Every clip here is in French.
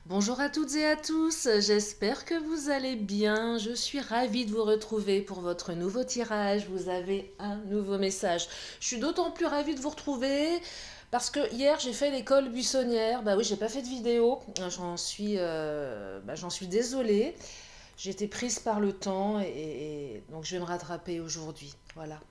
Bonjour à toutes et à tous, j'espère que vous allez bien. Je suis ravie de vous retrouver pour votre nouveau tirage. Vous avez un nouveau message. Je suis d'autant plus ravie de vous retrouver parce que hier j'ai fait l'école buissonnière. Bah oui, j'ai pas fait de vidéo. J'en suis désolée. J'ai été prise par le temps et donc je vais me rattraper aujourd'hui. Voilà.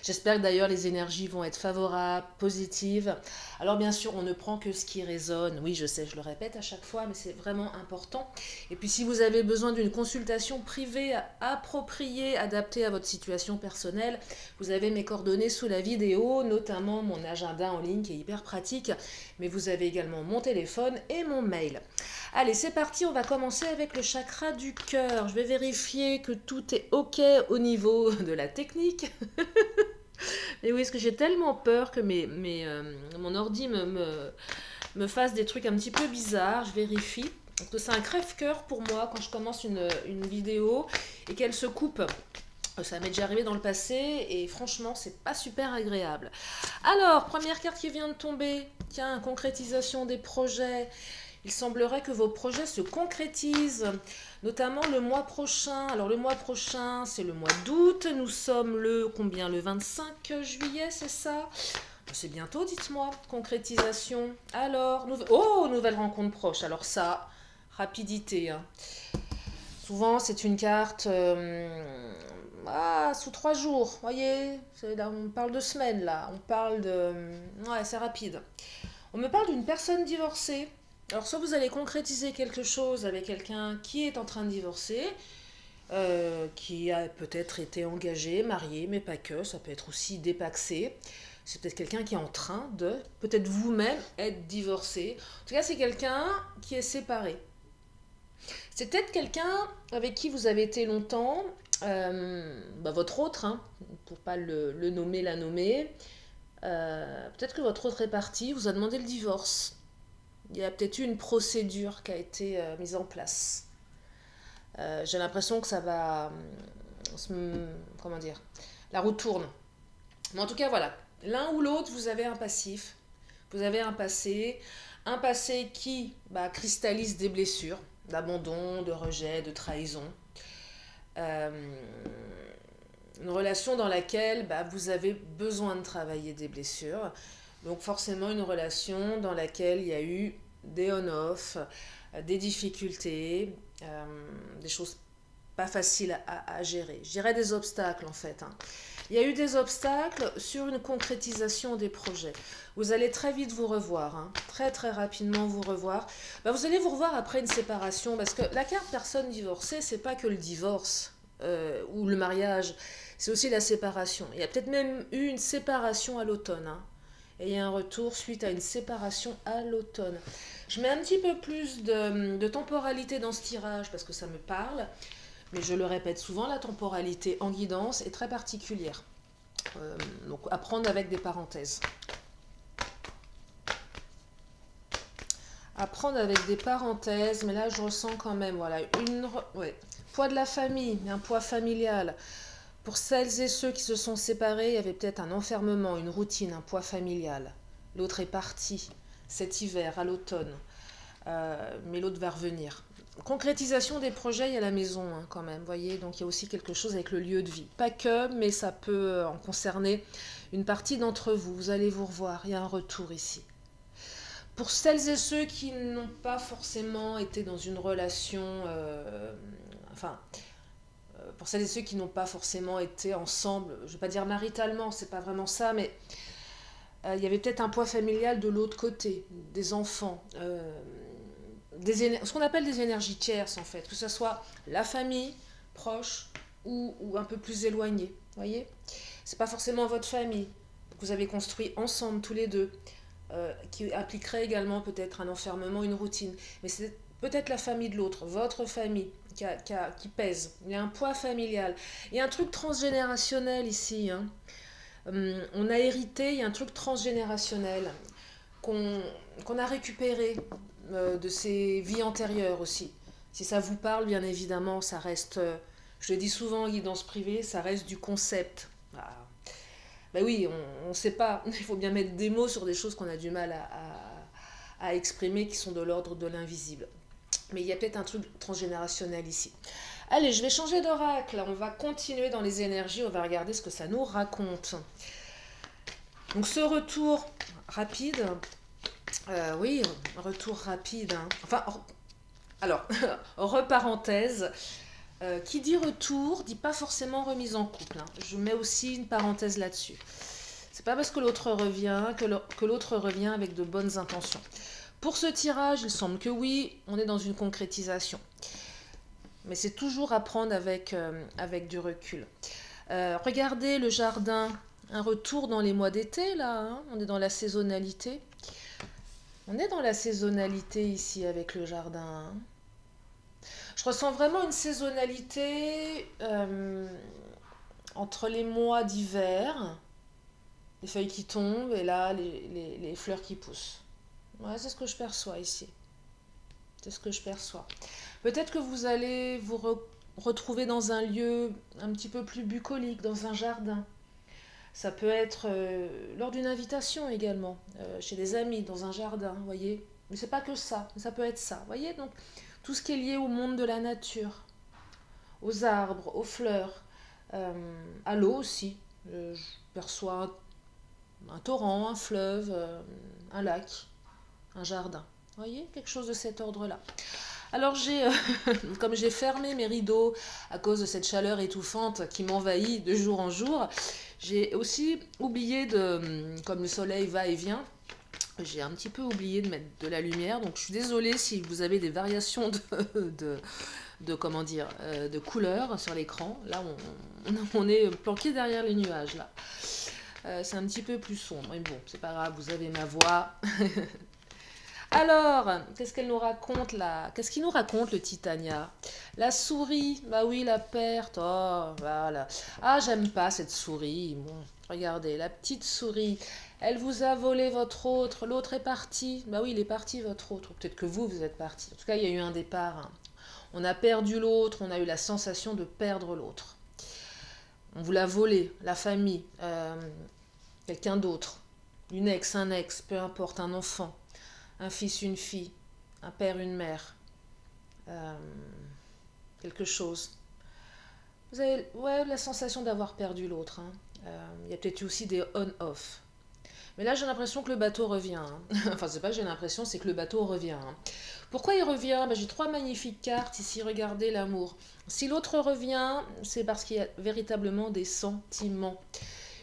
J'espère que d'ailleurs les énergies vont être favorables, positives. Alors bien sûr, on ne prend que ce qui résonne. Oui, je sais, je le répète à chaque fois, mais c'est vraiment important. Et puis si vous avez besoin d'une consultation privée appropriée, adaptée à votre situation personnelle, vous avez mes coordonnées sous la vidéo, notamment mon agenda en ligne qui est hyper pratique, mais vous avez également mon téléphone et mon mail. Allez, c'est parti, on va commencer avec le chakra du cœur. Je vais vérifier que tout est OK au niveau de la technique. Mais oui, parce que j'ai tellement peur que mon ordi me fasse des trucs un petit peu bizarres. Je vérifie. Parce que c'est un crève-cœur pour moi quand je commence une vidéo et qu'elle se coupe. Ça m'est déjà arrivé dans le passé et franchement, c'est pas super agréable. Alors, première carte qui vient de tomber. Tiens, concrétisation des projets. Il semblerait que vos projets se concrétisent, notamment le mois prochain. Alors le mois prochain, c'est le mois d'août. Nous sommes le 25 juillet, c'est ça? C'est bientôt, dites-moi. Concrétisation. Alors, nouvelle rencontre proche. Alors ça, rapidité, hein. Souvent, c'est une carte sous 3 jours. Voyez, là, on parle de semaines, là. On parle de... Ouais, c'est rapide. On me parle d'une personne divorcée. Alors, soit vous allez concrétiser quelque chose avec quelqu'un qui est en train de divorcer, qui a peut-être été engagé, marié, mais pas que, ça peut être aussi dépaxé. C'est peut-être quelqu'un qui est en train de, peut-être vous-même, être divorcé. En tout cas, c'est quelqu'un qui est séparé. C'est peut-être quelqu'un avec qui vous avez été longtemps, votre autre, hein, pour pas le nommer, la nommer. Peut-être que votre autre est parti, vous a demandé le divorce. Il y a peut-être eu une procédure qui a été mise en place. J'ai l'impression que ça va... comment dire? La roue tourne. Mais en tout cas, voilà. L'un ou l'autre, vous avez un passif. Vous avez un passé qui cristallise des blessures, d'abandon, de rejet, de trahison. Euh, une relation dans laquelle vous avez besoin de travailler des blessures. Donc forcément une relation dans laquelle il y a eu des on-off, des difficultés, des choses pas faciles à gérer. Je dirais des obstacles en fait, hein. Il y a eu des obstacles sur une concrétisation des projets. Vous allez très vite vous revoir, hein, très très rapidement vous revoir. Vous allez vous revoir après une séparation, parce que la carte personne divorcée, c'est pas que le divorce ou le mariage, c'est aussi la séparation. Il y a peut-être même eu une séparation à l'automne, hein, et il y a un retour suite à une séparation à l'automne. Je mets un petit peu plus de temporalité dans ce tirage parce que ça me parle. Mais je le répète souvent, la temporalité en guidance est très particulière. Donc à prendre avec des parenthèses. À prendre avec des parenthèses, mais là je ressens quand même, voilà, poids de la famille, un poids familial. Pour celles et ceux qui se sont séparés, il y avait peut-être un enfermement, une routine, un poids familial. L'autre est parti cet hiver, à l'automne. Mais l'autre va revenir. Concrétisation des projets, il y a la maison, hein, quand même, voyez, donc il y a aussi quelque chose avec le lieu de vie. Pas que, mais ça peut en concerner une partie d'entre vous. Vous allez vous revoir, il y a un retour ici. Pour celles et ceux qui n'ont pas forcément été dans une relation, pour celles et ceux qui n'ont pas forcément été ensemble, je ne vais pas dire maritalement, c'est pas vraiment ça, mais il y avait peut-être un poids familial de l'autre côté, des enfants, ce qu'on appelle des énergies tierces en fait, que ce soit la famille proche ou un peu plus éloignée, voyez. C'est pas forcément votre famille que vous avez construit ensemble tous les deux, qui impliquerait également peut-être un enfermement, une routine, mais c'est peut-être la famille de l'autre, votre famille qui pèse. Il y a un poids familial, il y a un truc transgénérationnel ici, hein. On a hérité, il y a un truc transgénérationnel qu'on a récupéré de ses vies antérieures aussi. Si ça vous parle, bien évidemment, ça reste, je le dis souvent en guidance privée, ça reste du concept. Ah. Ben oui, on ne sait pas, il faut bien mettre des mots sur des choses qu'on a du mal à exprimer, qui sont de l'ordre de l'invisible. Mais il y a peut-être un truc transgénérationnel ici. Allez, je vais changer d'oracle. On va continuer dans les énergies. On va regarder ce que ça nous raconte. Donc ce retour rapide. Oui, retour rapide. Hein. Enfin, alors, reparenthèse. Qui dit retour, dit pas forcément remise en couple. Hein. Je mets aussi une parenthèse là-dessus. C'est pas parce que l'autre revient que l'autre revient avec de bonnes intentions. Pour ce tirage, il semble que oui, on est dans une concrétisation. Mais c'est toujours à prendre avec du recul. Regardez le jardin, un retour dans les mois d'été, là. Hein, on est dans la saisonnalité. On est dans la saisonnalité ici avec le jardin. Hein. Je ressens vraiment une saisonnalité entre les mois d'hiver, les feuilles qui tombent et là, les fleurs qui poussent. Ouais, c'est ce que je perçois ici. C'est ce que je perçois. Peut-être que vous allez vous retrouver dans un lieu un petit peu plus bucolique, dans un jardin. Ça peut être lors d'une invitation également, chez des amis, dans un jardin, vous voyez. Mais c'est pas que ça, ça peut être ça, vous voyez. Donc, tout ce qui est lié au monde de la nature, aux arbres, aux fleurs, à l'eau aussi. Je perçois un torrent, un fleuve, un lac, un jardin. Vous voyez, quelque chose de cet ordre-là. Alors comme j'ai fermé mes rideaux à cause de cette chaleur étouffante qui m'envahit de jour en jour, j'ai aussi oublié comme le soleil va et vient, j'ai un petit peu oublié de mettre de la lumière, donc je suis désolée si vous avez des variations comment dire, de couleurs sur l'écran. Là, on est planqué derrière les nuages, là. C'est un petit peu plus sombre, mais bon, c'est pas grave, vous avez ma voix. Alors, qu'est-ce qu'elle nous raconte là? Qu'est-ce qu'il nous raconte le Titania? La souris, bah oui, la perte, oh, voilà. Ah, j'aime pas cette souris. Bon, regardez, la petite souris, elle vous a volé votre autre, l'autre est parti. Bah oui, il est parti votre autre. Peut-être que vous êtes parti. En tout cas, il y a eu un départ. Hein. On a perdu l'autre, on a eu la sensation de perdre l'autre. On vous l'a volé, la famille, quelqu'un d'autre, une ex, un ex, peu importe, un enfant. Un fils, une fille, un père, une mère, quelque chose. Vous avez la sensation d'avoir perdu l'autre. Hein. Il y a peut-être aussi des on-off. Mais là, j'ai l'impression que le bateau revient. Hein. Enfin, c'est pas que j'ai l'impression, c'est que le bateau revient. Hein. Pourquoi il revient? J'ai 3 magnifiques cartes ici, regardez l'amour. Si l'autre revient, c'est parce qu'il y a véritablement des sentiments.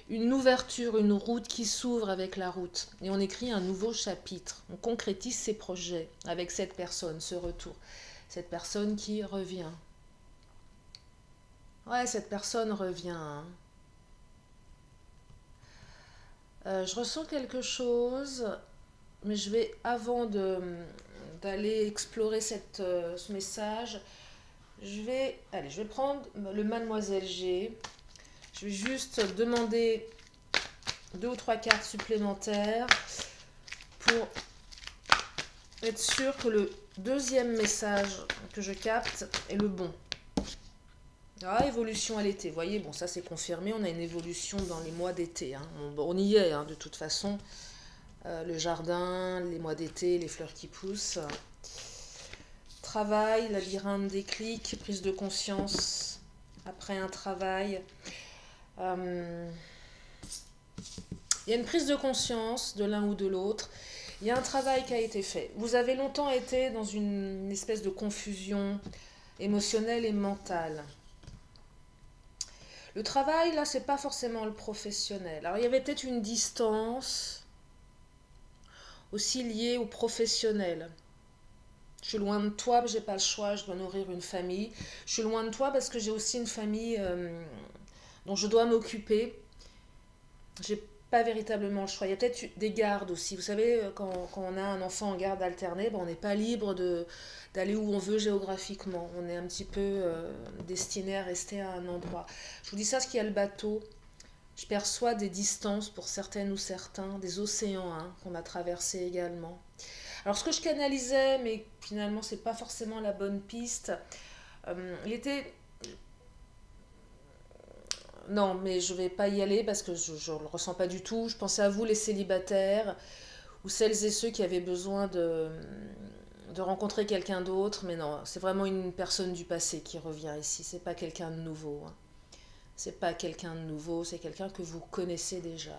Une ouverture, une route qui s'ouvre avec la route. Et on écrit un nouveau chapitre. On concrétise ses projets avec cette personne, ce retour. Cette personne qui revient. Ouais, cette personne revient. Hein. Je ressens quelque chose, mais je vais, avant d'aller explorer ce message, je vais prendre le Mademoiselle G. Je vais juste demander 2 ou 3 cartes supplémentaires pour être sûr que le deuxième message que je capte est le bon. Ah, évolution à l'été. Vous voyez, bon, ça c'est confirmé. On a une évolution dans les mois d'été. Hein. On y est, hein, de toute façon. Le jardin, les mois d'été, les fleurs qui poussent. Travail, labyrinthe, déclic, prise de conscience après un travail. Il y a une prise de conscience de l'un ou de l'autre. Il y a un travail qui a été fait. Vous avez longtemps été dans une espèce de confusion émotionnelle et mentale. Le travail, là, c'est pas forcément le professionnel. Alors, il y avait peut-être une distance aussi liée au professionnel. Je suis loin de toi, j'ai pas le choix, je dois nourrir une famille. Je suis loin de toi parce que j'ai aussi une famille dont je dois m'occuper. J'ai pas véritablement le choix. Il y a peut-être des gardes aussi. Vous savez, quand on a un enfant en garde alternée, on n'est pas libre d'aller où on veut géographiquement. On est un petit peu destiné à rester à un endroit. Je vous dis ça parce qu'il y a le bateau. Je perçois des distances pour certaines ou certains, des océans qu'on a traversés également. Alors ce que je canalisais, mais finalement c'est pas forcément la bonne piste, il était... Non, mais je vais pas y aller parce que je ne le ressens pas du tout. Je pensais à vous les célibataires ou celles et ceux qui avaient besoin de de rencontrer quelqu'un d'autre, mais non, c'est vraiment une personne du passé qui revient ici, c'est pas quelqu'un de nouveau. Hein. C'est pas quelqu'un de nouveau, c'est quelqu'un que vous connaissez déjà.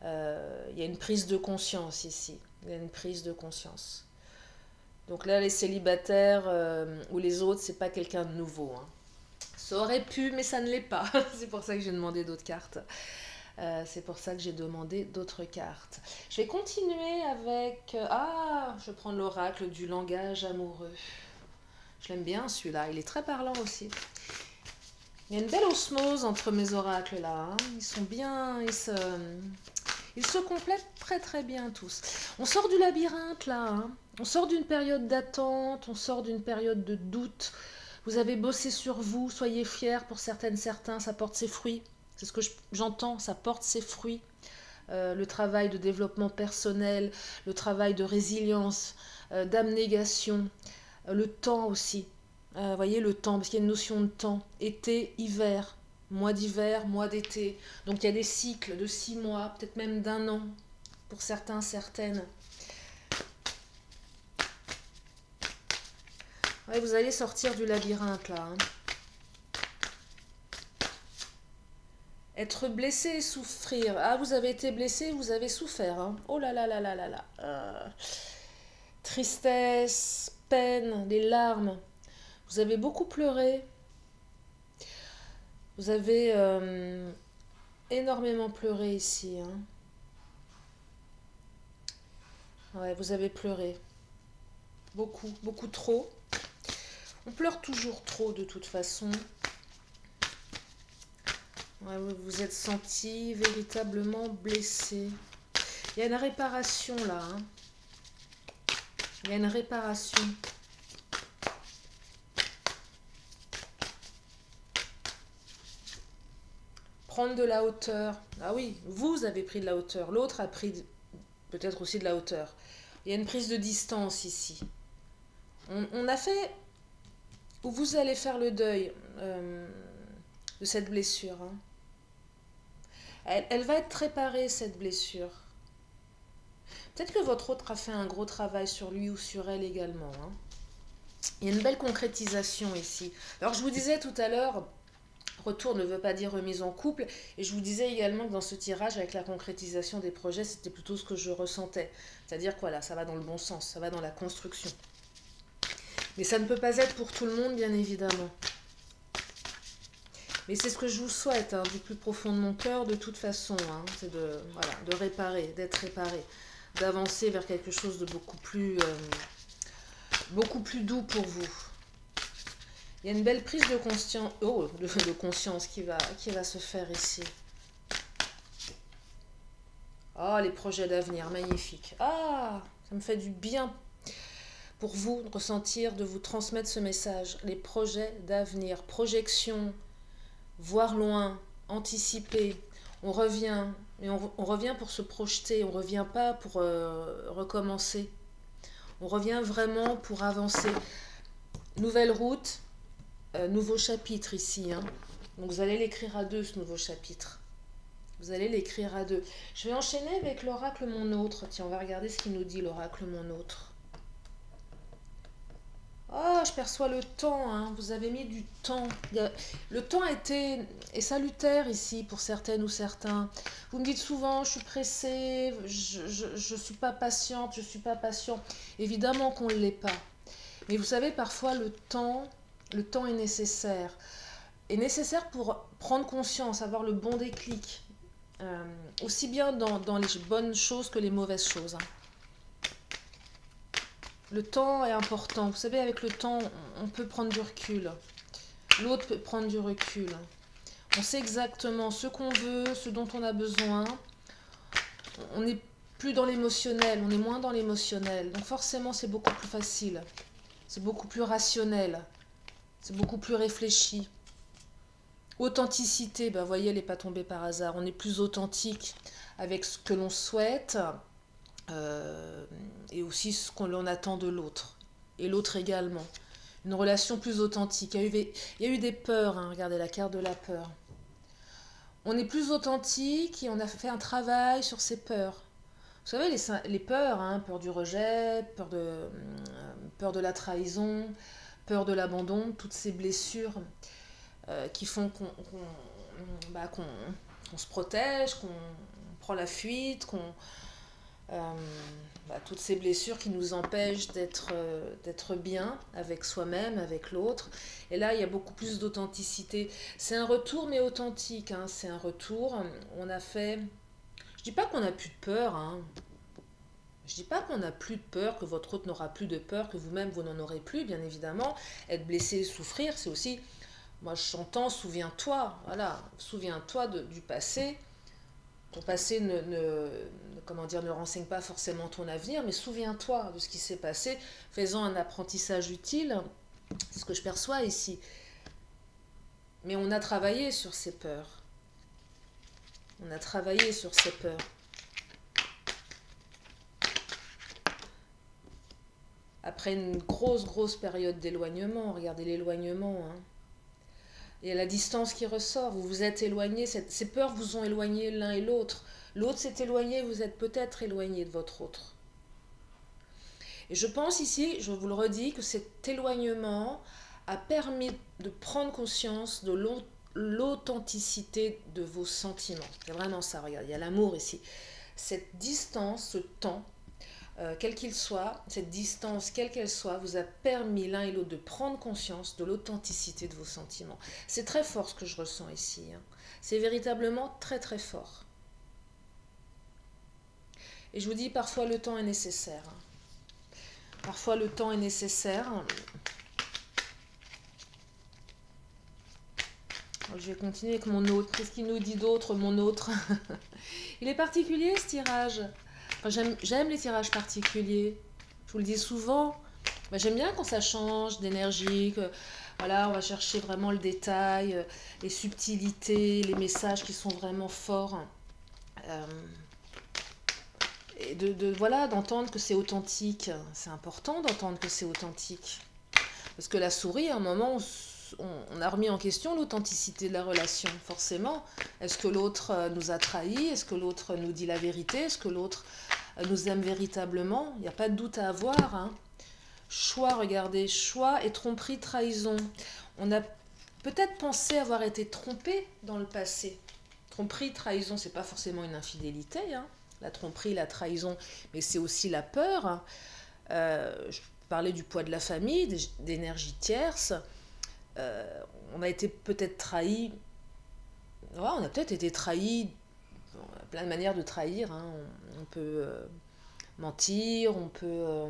Il y a une prise de conscience ici, il y a une prise de conscience. Donc là, les célibataires ou les autres, c'est pas quelqu'un de nouveau. Hein. Ça aurait pu, mais ça ne l'est pas. C'est pour ça que j'ai demandé d'autres cartes. C'est pour ça que j'ai demandé d'autres cartes. Je vais continuer avec... je vais prendre l'oracle du langage amoureux. Je l'aime bien celui-là, il est très parlant aussi. Il y a une belle osmose entre mes oracles là. Hein. Ils sont bien... Ils se complètent très très bien tous. On sort du labyrinthe là. Hein. On sort d'une période d'attente, on sort d'une période de doute. Vous avez bossé sur vous, soyez fiers pour certaines, certains, ça porte ses fruits. C'est ce que j'entends, ça porte ses fruits. Le travail de développement personnel, le travail de résilience, d'abnégation, le temps aussi. Vous voyez le temps, parce qu'il y a une notion de temps. Été, hiver, mois d'hiver, mois d'été. Donc il y a des cycles de 6 mois, peut-être même d'1 an, pour certains, certaines. Ouais, vous allez sortir du labyrinthe là. Hein. Être blessé et souffrir. Ah, vous avez été blessé, vous avez souffert. Hein. Oh là là là là là là. Tristesse, peine, des larmes. Vous avez beaucoup pleuré. Vous avez énormément pleuré ici. Hein. Ouais, vous avez pleuré. Beaucoup, beaucoup trop. On pleure toujours trop de toute façon. Ouais, vous vous êtes senti véritablement blessé. Il y a une réparation là. Hein. Il y a une réparation. Prendre de la hauteur. Ah oui, vous avez pris de la hauteur. L'autre a pris peut-être aussi de la hauteur. Il y a une prise de distance ici. On a fait... Où vous allez faire le deuil de cette blessure. Hein. Elle va être réparée, cette blessure. Peut-être que votre autre a fait un gros travail sur lui ou sur elle également. Hein. Il y a une belle concrétisation ici. Alors, je vous disais tout à l'heure, retour ne veut pas dire remise en couple. Et je vous disais également que dans ce tirage, avec la concrétisation des projets, c'était plutôt ce que je ressentais. C'est-à-dire que voilà, ça va dans le bon sens, ça va dans la construction. Mais ça ne peut pas être pour tout le monde, bien évidemment. Mais c'est ce que je vous souhaite, hein, du plus profond de mon cœur, de toute façon. Hein, c'est de réparer, d'être réparé, d'avancer vers quelque chose de beaucoup plus doux pour vous. Il y a une belle prise de conscience qui va se faire ici. Oh, les projets d'avenir, magnifique. Ah, ça me fait du bien pour vous de ressentir, de vous transmettre ce message. Les projets d'avenir, projection, voir loin, anticiper. On revient, et on revient pour se projeter, on ne revient pas pour recommencer. On revient vraiment pour avancer. Nouvelle route, nouveau chapitre ici. Hein. Donc vous allez l'écrire à deux, ce nouveau chapitre. Vous allez l'écrire à deux. Je vais enchaîner avec l'oracle Mon Autre. Tiens, on va regarder ce qu'il nous dit, l'oracle Mon Autre. Oh, je perçois le temps, hein. Vous avez mis du temps. Le temps est salutaire ici pour certaines ou certains. Vous me dites souvent, je suis pressée, je suis pas patiente, je suis pas patient. Évidemment qu'on ne l'est pas. Mais vous savez, parfois, le temps est nécessaire. Est nécessaire pour prendre conscience, avoir le bon déclic. Aussi bien dans les bonnes choses que les mauvaises choses. Hein. Le temps est important. Vous savez, avec le temps, on peut prendre du recul. L'autre peut prendre du recul. On sait exactement ce qu'on veut, ce dont on a besoin. On n'est plus dans l'émotionnel, on est moins dans l'émotionnel. Donc forcément, c'est beaucoup plus facile. C'est beaucoup plus rationnel. C'est beaucoup plus réfléchi. Authenticité, ben, vous voyez, elle n'est pas tombée par hasard. On est plus authentique avec ce que l'on souhaite. Et aussi ce qu'on attend de l'autre et l'autre également, une relation plus authentique. Il y a eu des peurs, hein. Regardez la carte de la peur. On est plus authentique et on a fait un travail sur ces peurs Vous savez, les peurs, hein, peur du rejet, peur de la trahison, peur de l'abandon, toutes ces blessures qui font qu'on se protège, qu'on prend la fuite, toutes ces blessures qui nous empêchent d'être bien avec soi-même, avec l'autre. Et là, il y a beaucoup plus d'authenticité. C'est un retour, mais authentique. Hein. C'est un retour. On a fait... Je dis pas qu'on n'a plus de peur. Hein. Je dis pas qu'on n'a plus de peur, que votre autre n'aura plus de peur, que vous-même, vous n'en aurez plus, bien évidemment. Être blessé, souffrir, c'est aussi... Moi, j'entends, souviens-toi. Voilà, souviens-toi du passé. Ton passé ne renseigne pas forcément ton avenir, mais souviens-toi de ce qui s'est passé, fais-en un apprentissage utile, c'est ce que je perçois ici. Mais on a travaillé sur ces peurs. On a travaillé sur ces peurs. Après une grosse période d'éloignement, regardez l'éloignement, hein. Il y a la distance qui ressort, vous vous êtes éloigné, ces peurs vous ont éloigné l'un et l'autre. L'autre s'est éloigné, vous êtes peut-être éloigné de votre autre. Et je pense ici, je vous le redis, que cet éloignement a permis de prendre conscience de l'authenticité de vos sentiments. C'est vraiment ça, regarde, il y a l'amour ici. Cette distance, ce temps, quel qu'il soit, cette distance, quelle qu'elle soit, vous a permis l'un et l'autre de prendre conscience de l'authenticité de vos sentiments. C'est très fort ce que je ressens ici. Hein. C'est véritablement très fort. Et je vous dis, parfois le temps est nécessaire. Parfois le temps est nécessaire. Je vais continuer avec mon autre. Qu'est-ce qu'il nous dit d'autre, mon autre? Il est particulier ce tirage. Enfin, j'aime les tirages particuliers. Je vous le dis souvent. J'aime bien quand ça change d'énergie. Voilà, on va chercher vraiment le détail, les subtilités, les messages qui sont vraiment forts. Et voilà, d'entendre que c'est authentique. C'est important d'entendre que c'est authentique. Parce que la souris, à un moment, on a remis en question l'authenticité de la relation, forcément. Est-ce que l'autre nous a trahis? Est-ce que l'autre nous dit la vérité? Est-ce que l'autre nous aime véritablement? Il n'y a pas de doute à avoir. Hein. Choix, regardez, choix et tromperie, trahison. On a peut-être pensé avoir été trompé dans le passé. Tromperie, trahison, c'est pas forcément une infidélité, hein. La tromperie, la trahison, mais c'est aussi la peur. Hein. Je parlais du poids de la famille, d'énergie tierce. On a été peut-être trahi. Ouais, on a peut-être été trahi. Plein de manières de trahir. Hein. On peut mentir, on peut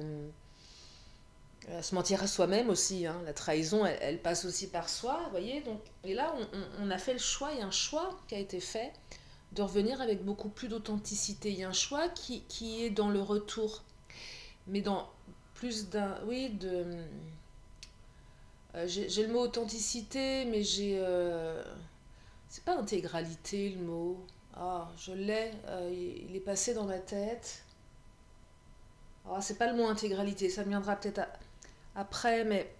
se mentir à soi-même aussi. Hein. La trahison, elle passe aussi par soi, vous voyez. Donc, et là, on a fait le choix, il y a un choix qui a été fait de revenir avec beaucoup plus d'authenticité. Il y a un choix qui est dans le retour, mais dans plus d'un... Oui, j'ai le mot authenticité, mais j'ai... c'est pas intégralité le mot. Ah, je l'ai, il est passé dans ma tête. Ah, c'est pas le mot intégralité, ça viendra peut-être après, mais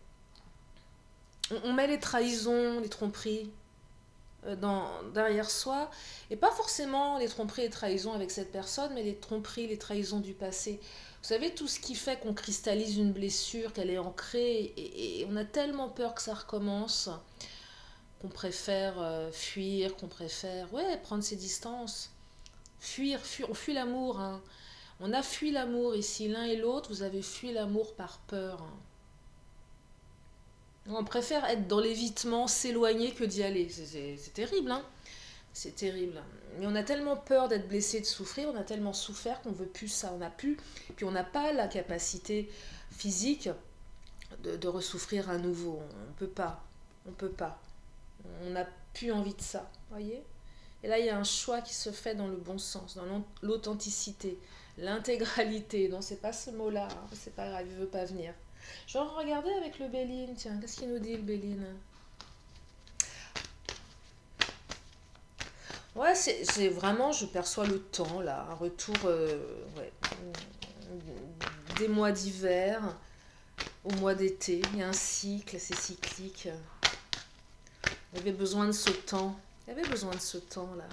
on met les trahisons, les tromperies derrière soi, et pas forcément les tromperies et trahisons avec cette personne, mais les tromperies, les trahisons du passé. Vous savez, tout ce qui fait qu'on cristallise une blessure, qu'elle est ancrée, et on a tellement peur que ça recommence, qu'on préfère fuir, qu'on préfère prendre ses distances. Fuir, on fuit l'amour. Hein. On a fui l'amour ici, l'un et l'autre, vous avez fui l'amour par peur. Hein. On préfère être dans l'évitement, s'éloigner que d'y aller. C'est terrible, hein. C'est terrible. Mais on a tellement peur d'être blessé, de souffrir, on a tellement souffert qu'on ne veut plus ça. On n'a plus, puis on n'a pas la capacité physique de ressouffrir à nouveau. On ne peut pas. On ne peut pas. On n'a plus envie de ça, voyez. Et là, il y a un choix qui se fait dans le bon sens, dans l'authenticité, l'intégralité. Non, c'est pas ce mot-là, hein. C'est pas grave, il veut pas venir. Je vais regarder avec le Béline, tiens, qu'est-ce qu'il nous dit le Béline? Ouais, c'est vraiment, je perçois le temps, là, un retour des mois d'hiver au mois d'été. Il y a un cycle, c'est cyclique. Il y avait besoin de ce temps. Il y avait besoin de ce temps, là.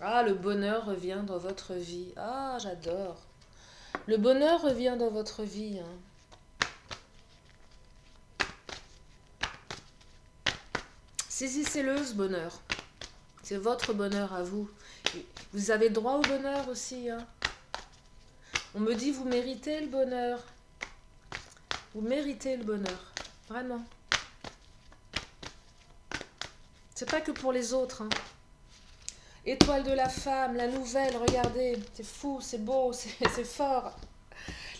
Ah, le bonheur revient dans votre vie. Ah, j'adore. Le bonheur revient dans votre vie, hein. Saisissez-le, ce bonheur. C'est votre bonheur à vous. Vous avez droit au bonheur aussi, hein. On me dit, vous méritez le bonheur. Vous méritez le bonheur. Vraiment. C'est pas que pour les autres, hein. Étoile de la femme, la nouvelle, regardez. C'est fou, c'est beau, c'est fort.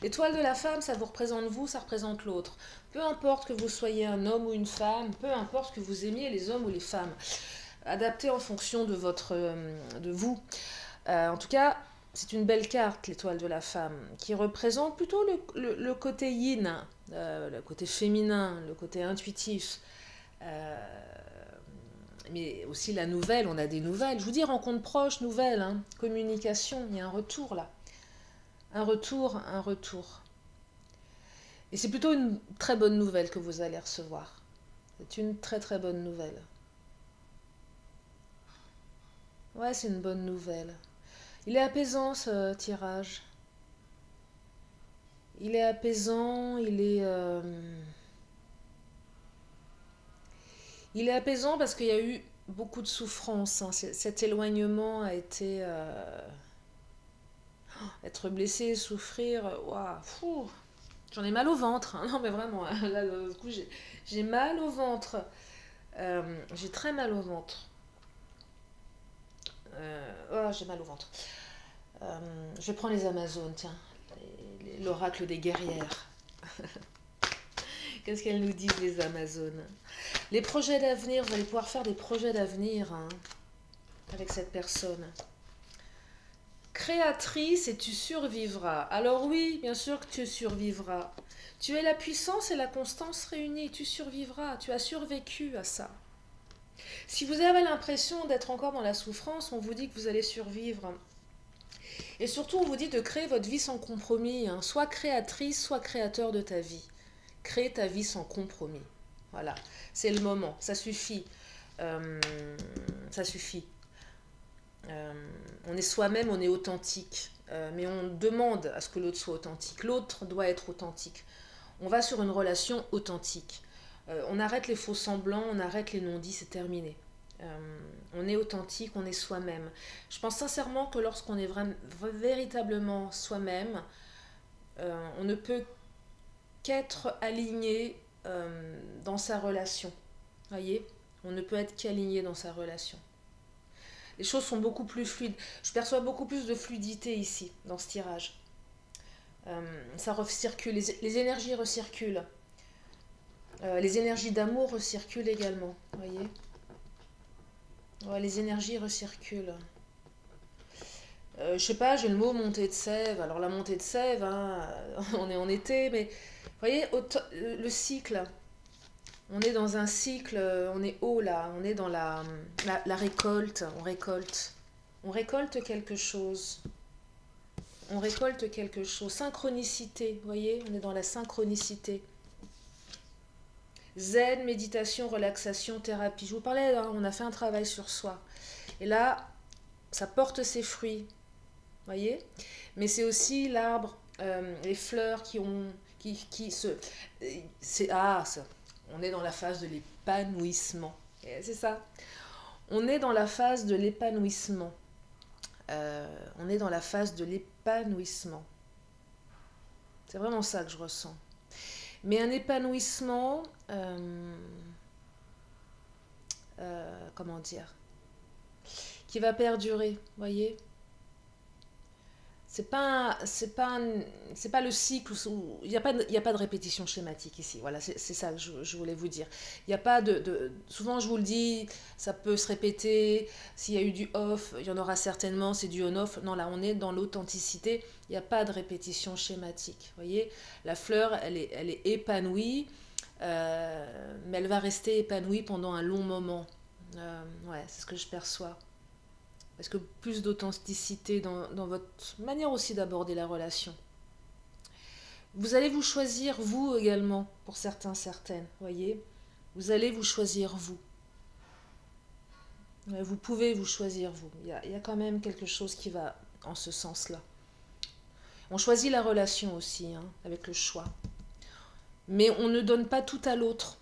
L'étoile de la femme, ça vous représente vous, ça représente l'autre. Peu importe que vous soyez un homme ou une femme, peu importe que vous aimiez les hommes ou les femmes. Adapté en fonction de de vous. En tout cas, c'est une belle carte, l'étoile de la femme, qui représente plutôt le côté yin, le côté féminin, le côté intuitif. Mais aussi la nouvelle, on a des nouvelles. Je vous dis, rencontre proche, nouvelle, hein, communication, il y a un retour là. Un retour, un retour. Et c'est plutôt une très bonne nouvelle que vous allez recevoir. C'est une très très bonne nouvelle. Ouais, c'est une bonne nouvelle. Il est apaisant ce tirage. Il est apaisant, il est apaisant parce qu'il y a eu beaucoup de souffrance, hein. Cet éloignement a été... être blessé, souffrir, waouh, fou. J'en ai mal au ventre, hein. Non mais vraiment, là, du coup, j'ai mal au ventre. J'ai très mal au ventre. Oh, j'ai mal au ventre. Je vais prendre les Amazones, tiens. L'oracle des guerrières. Qu'est-ce qu'elles nous disent, les Amazones? Les projets d'avenir, vous allez pouvoir faire des projets d'avenir, hein, avec cette personne. Créatrice et tu survivras. Alors oui, bien sûr que tu survivras. Tu es la puissance et la constance réunies. Tu survivras. Tu as survécu à ça. Si vous avez l'impression d'être encore dans la souffrance, on vous dit que vous allez survivre. Et surtout, on vous dit de créer votre vie sans compromis, hein. Sois créatrice, sois créateur de ta vie. Crée ta vie sans compromis. Voilà, c'est le moment, ça suffit. Ça suffit. On est soi-même, on est authentique. Mais on demande à ce que l'autre soit authentique. L'autre doit être authentique. On va sur une relation authentique. On arrête les faux semblants, on arrête les non-dits, c'est terminé. On est authentique, on est soi-même. Je pense sincèrement que lorsqu'on est véritablement soi-même, on ne peut qu'être aligné dans sa relation. Voyez, on ne peut être qu'aligné dans sa relation. Les choses sont beaucoup plus fluides. Je perçois beaucoup plus de fluidité ici, dans ce tirage. Ça recircule, les énergies recirculent. Les énergies d'amour recirculent également. Voyez, ouais, les énergies recirculent. Je sais pas, j'ai le mot montée de sève. Alors la montée de sève, hein, on est en été, mais vous voyez, le cycle, on est dans un cycle, on est haut là, on est dans la récolte, on récolte. On récolte quelque chose. On récolte quelque chose. Synchronicité, vous voyez, on est dans la synchronicité. Zen, méditation, relaxation, thérapie. Je vous parlais, hein, on a fait un travail sur soi. Et là, ça porte ses fruits. Voyez, mais c'est aussi l'arbre, les fleurs qui se... on est dans la phase de l'épanouissement. C'est ça. On est dans la phase de l'épanouissement. On est dans la phase de l'épanouissement. C'est vraiment ça que je ressens. Mais un épanouissement, comment dire, qui va perdurer, voyez. C'est pas le cycle où il n'y a pas de répétition schématique ici. Voilà, c'est ça que je voulais vous dire. Il n'y a pas souvent je vous le dis, ça peut se répéter. S'il y a eu du off, il y en aura certainement. C'est du on-off. Non, là on est dans l'authenticité. Il n'y a pas de répétition schématique. Vous voyez, la fleur, elle est épanouie, mais elle va rester épanouie pendant un long moment. Ouais, c'est ce que je perçois. Est-ce que plus d'authenticité dans votre manière aussi d'aborder la relation. Vous allez vous choisir vous également, pour certains, certaines, voyez. Vous allez vous choisir vous. Ouais, vous pouvez vous choisir, vous. Il y a quand même quelque chose qui va en ce sens-là. On choisit la relation aussi, hein, avec le choix. Mais on ne donne pas tout à l'autre.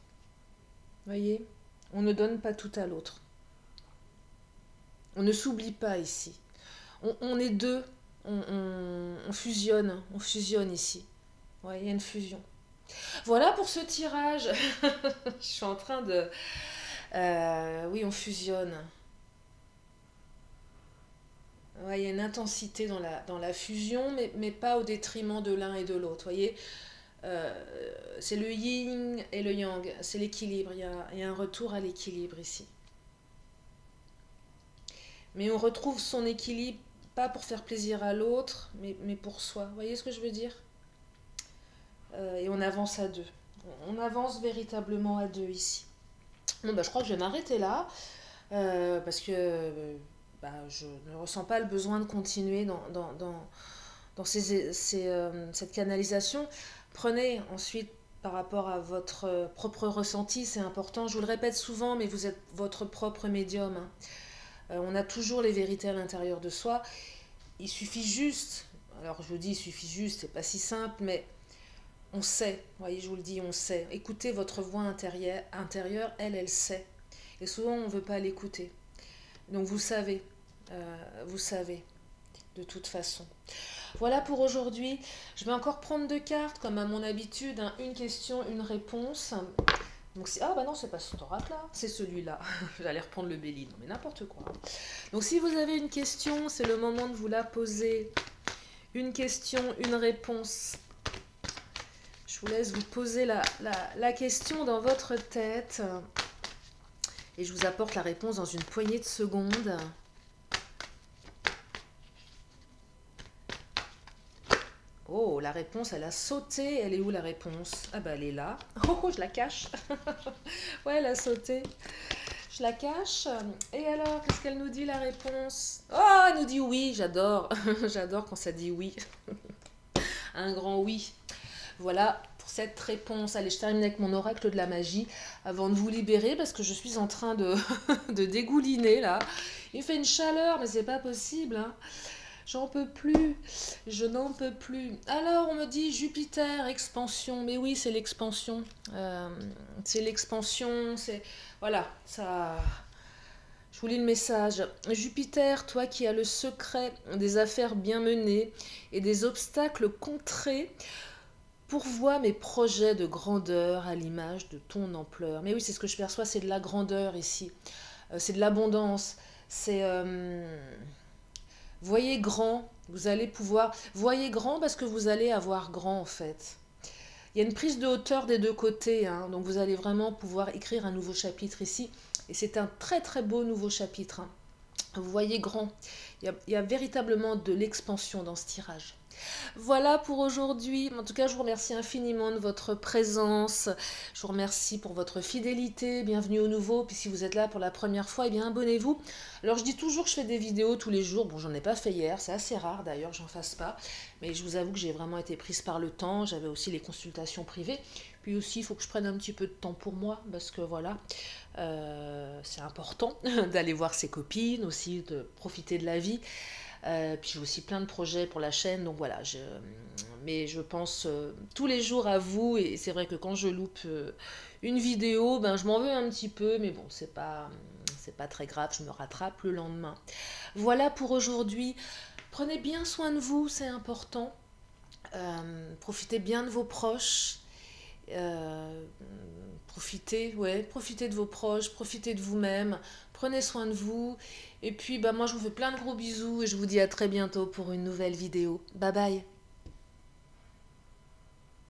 Voyez? On ne donne pas tout à l'autre. On ne s'oublie pas ici. On est deux, on fusionne ici. Ouais, il y a une fusion. Voilà pour ce tirage. Je suis en train de... oui, on fusionne. Ouais, il y a une intensité dans la fusion, mais pas au détriment de l'un et de l'autre. Voyez, c'est le yin et le yang, c'est l'équilibre. Il y a un retour à l'équilibre ici. Mais on retrouve son équilibre, pas pour faire plaisir à l'autre, mais pour soi. Vous voyez ce que je veux dire? Et on avance à deux. On avance véritablement à deux ici. Bon, bah, je crois que je vais m'arrêter là, parce que bah, je ne ressens pas le besoin de continuer dans cette canalisation. Prenez ensuite par rapport à votre propre ressenti, c'est important. Je vous le répète souvent, mais vous êtes votre propre médium, hein. On a toujours les vérités à l'intérieur de soi. Il suffit juste, alors je vous dis il suffit juste, c'est pas si simple, mais on sait, vous voyez, je vous le dis, on sait. Écoutez votre voix intérieure, elle sait. Et souvent on ne veut pas l'écouter. Donc vous savez, de toute façon. Voilà pour aujourd'hui. Je vais encore prendre 2 cartes, comme à mon habitude, hein, une question, une réponse. Donc, ah bah non, c'est pas cet oracle-là, c'est celui-là. J'allais reprendre le Bélier, non mais n'importe quoi. Donc si vous avez une question, c'est le moment de vous la poser. Une question, une réponse. Je vous laisse vous poser la question dans votre tête. Et je vous apporte la réponse dans une poignée de secondes. Oh, la réponse, elle a sauté. Elle est où la réponse? Ah bah elle est là. Oh, je la cache. Ouais, elle a sauté. Je la cache. Et alors, qu'est-ce qu'elle nous dit la réponse? Oh, elle nous dit oui, j'adore. J'adore quand ça dit oui. Un grand oui. Voilà pour cette réponse. Allez, je termine avec mon oracle de la magie avant de vous libérer parce que je suis en train de dégouliner là. Il fait une chaleur, mais c'est pas possible, hein. J'en peux plus, je n'en peux plus. Alors on me dit Jupiter, expansion. Mais oui, c'est l'expansion. C'est... Voilà, ça... Je vous lis le message. Jupiter, toi qui as le secret des affaires bien menées et des obstacles contrés, pourvois mes projets de grandeur à l'image de ton ampleur. Mais oui, c'est ce que je perçois, c'est de la grandeur ici. C'est de l'abondance. C'est... Voyez grand, vous allez pouvoir... Voyez grand parce que vous allez avoir grand en fait. Il y a une prise de hauteur des deux côtés, hein, donc vous allez vraiment pouvoir écrire un nouveau chapitre ici. Et c'est un très très beau nouveau chapitre, hein. Vous voyez grand, il y a véritablement de l'expansion dans ce tirage. Voilà pour aujourd'hui. En tout cas, je vous remercie infiniment de votre présence. Je vous remercie pour votre fidélité. Bienvenue au nouveau. Puis si vous êtes là pour la première fois, eh bien abonnez-vous. Alors je dis toujours que je fais des vidéos tous les jours. Bon, j'en ai pas fait hier. C'est assez rare d'ailleurs que j'en fasse pas. Mais je vous avoue que j'ai vraiment été prise par le temps. J'avais aussi les consultations privées. Puis aussi, il faut que je prenne un petit peu de temps pour moi. Parce que voilà, c'est important d'aller voir ses copines aussi, de profiter de la vie. Puis j'ai aussi plein de projets pour la chaîne, donc voilà, mais je pense tous les jours à vous, et c'est vrai que quand je loupe une vidéo, ben, je m'en veux un petit peu, mais bon, c'est pas très grave, je me rattrape le lendemain. Voilà pour aujourd'hui, prenez bien soin de vous, c'est important, profitez bien de vos proches, profitez de vos proches, profitez de vous-même, prenez soin de vous. Et puis bah, moi je vous fais plein de gros bisous et je vous dis à très bientôt pour une nouvelle vidéo. Bye bye.